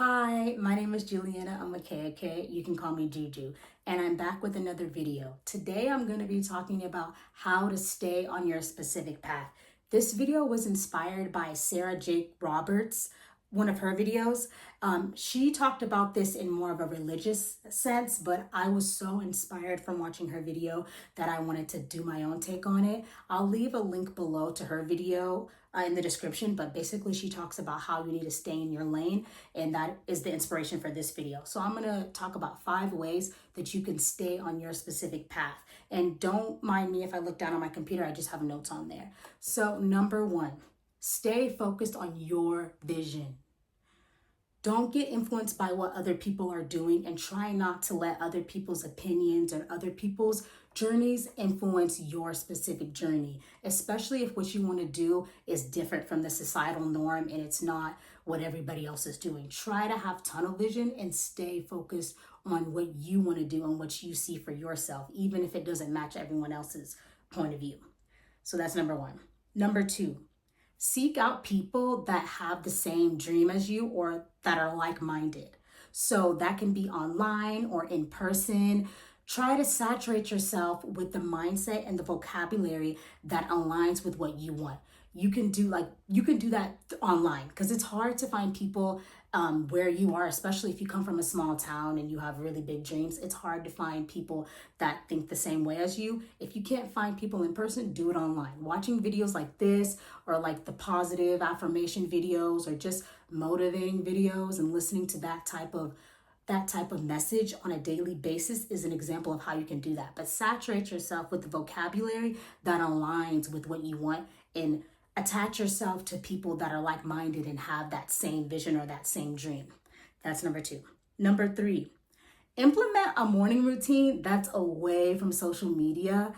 Hi, my name is Juliana Amakeke. You can call me Juju, and I'm back with another video. Today I'm going to be talking about how to stay on your specific path. This video was inspired by Sarah Jake Roberts, one of her videos. She talked about this in more of a religious sense, but I was so inspired from watching her video that I wanted to do my own take on it. I'll leave a link below to her video in the description, but basically she talks about how you need to stay in your lane, and that is the inspiration for this video. So I'm going to talk about 5 ways that you can stay on your specific path. And don't mind me if I look down on my computer, I just have notes on there. So number 1, stay focused on your vision. Don't get influenced by what other people are doing, and try not to let other people's opinions or other people's journeys influence your specific journey, especially if what you want to do is different from the societal norm and it's not what everybody else is doing. Try to have tunnel vision and stay focused on what you want to do and what you see for yourself, even if it doesn't match everyone else's point of view. So that's number 1. Number 2, seek out people that have the same dream as you or that are like-minded. So that can be online or in person. Try to saturate yourself with the mindset and the vocabulary that aligns with what you want. You can do that online, because it's hard to find people where you are, especially if you come from a small town and you have really big dreams. It's hard to find people that think the same way as you. If you can't find people in person, do it online. Watching videos like this, or like the positive affirmation videos, or just motivating videos, and listening to that type of message on a daily basis is an example of how you can do that. But saturate yourself with the vocabulary that aligns with what you want, and attach yourself to people that are like-minded and have that same vision or that same dream. That's number 2. Number 3, implement a morning routine that's away from social media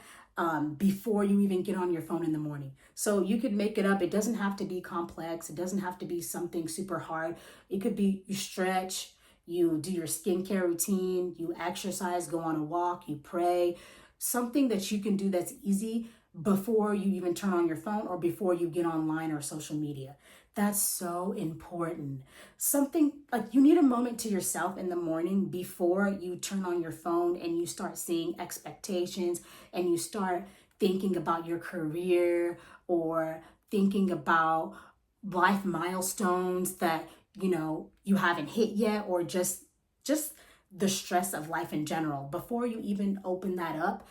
before you even get on your phone in the morning. So you could make it up. It doesn't have to be complex. It doesn't have to be something super hard. It could be you stretch, you do your skincare routine, you exercise, go on a walk, you pray, something that you can do that's easy before you even turn on your phone or before you get online or social media. That's so important. Something like you need a moment to yourself in the morning before you turn on your phone and you start seeing expectations and you start thinking about your career or thinking about life milestones that you haven't hit yet, or just the stress of life in general. Before you even open that up,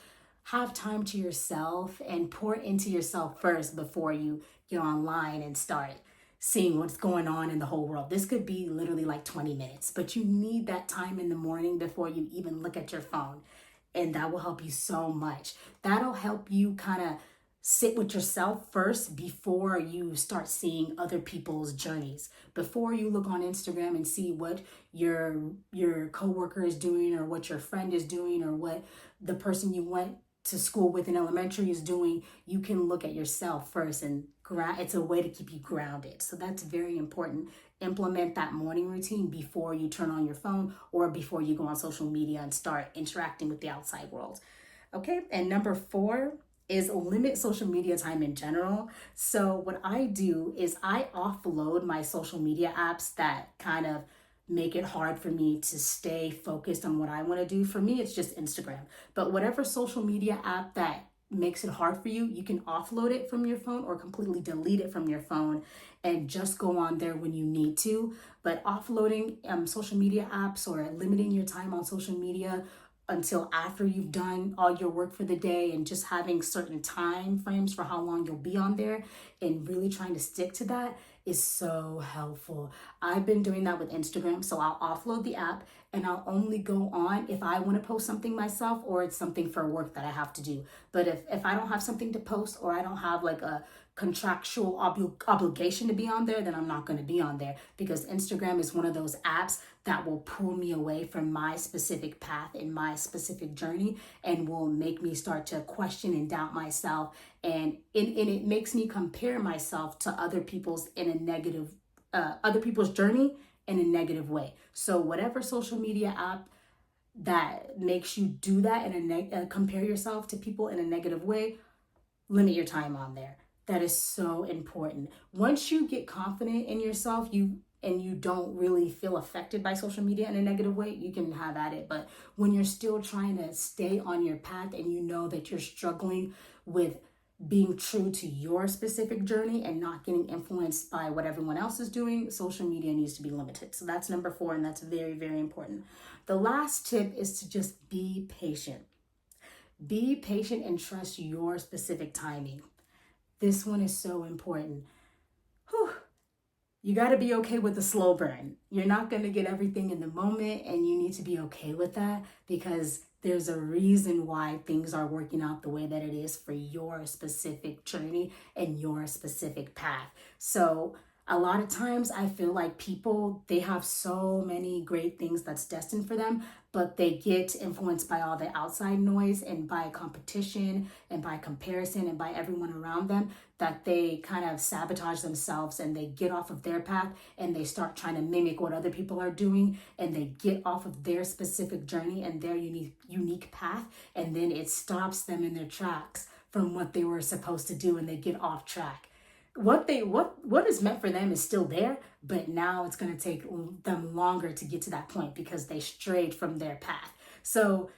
have time to yourself and pour into yourself first before you get online and start seeing what's going on in the whole world. This could be literally like 20 minutes, but you need that time in the morning before you even look at your phone. And that will help you so much. That'll help you kind of sit with yourself first before you start seeing other people's journeys. Before you look on Instagram and see what your coworker is doing, or what your friend is doing, or what the person you went to school with in elementary is doing, you can look at yourself first, and it's a way to keep you grounded. So that's very important. Implement that morning routine before you turn on your phone or before you go on social media and start interacting with the outside world. Okay, and number 4 is limit social media time in general. So what I do is I offload my social media apps that kind of make it hard for me to stay focused on what I want to do. For me, it's just Instagram. But whatever social media app that makes it hard for you, you can offload it from your phone or completely delete it from your phone and just go on there when you need to. But offloading social media apps or limiting your time on social media until after you've done all your work for the day, and just having certain time frames for how long you'll be on there and really trying to stick to that is so helpful. I've been doing that with Instagram. So I'll offload the app and I'll only go on if I want to post something myself or it's something for work that I have to do. But if I don't have something to post, or I don't have like a contractual obligation to be on there, then I'm not going to be on there, because Instagram is one of those apps that will pull me away from my specific path and my specific journey, and will make me start to question and doubt myself, and it makes me compare myself to other people's journey in a negative way. So whatever social media app that makes you do that and compare yourself to people in a negative way, limit your time on there. That is so important. Once you get confident in yourself, and you don't really feel affected by social media in a negative way, you can have at it. But when you're still trying to stay on your path and you know that you're struggling with being true to your specific journey and not getting influenced by what everyone else is doing, social media needs to be limited. So that's number 4, and that's very, very important. The last tip is to just be patient. Be patient and trust your specific timing. This one is so important. Whew. You got to be okay with the slow burn. You're not going to get everything in the moment, and you need to be okay with that, because there's a reason why things are working out the way that it is for your specific journey and your specific path. So a lot of times I feel like people, they have so many great things that's destined for them, but they get influenced by all the outside noise and by competition and by comparison and by everyone around them, that they kind of sabotage themselves and they get off of their path and they start trying to mimic what other people are doing, and they get off of their specific journey and their unique path, and then it stops them in their tracks from what they were supposed to do, and they get off track. What is meant for them is still there, but now it's going to take them longer to get to that point because they strayed from their path. So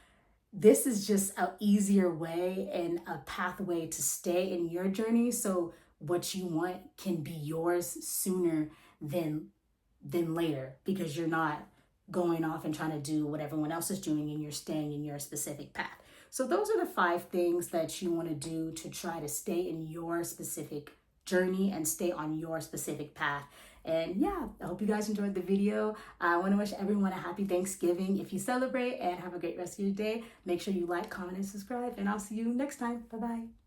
this is just an easier way and a pathway to stay in your journey, so what you want can be yours sooner than later, because you're not going off and trying to do what everyone else is doing, and you're staying in your specific path. So those are the 5 things that you want to do to try to stay in your specific journey and stay on your specific path. And yeah, I hope you guys enjoyed the video. I want to wish everyone a happy Thanksgiving if you celebrate, and have a great rest of your day. Make sure you like, comment, and subscribe, and I'll see you next time. Bye-bye.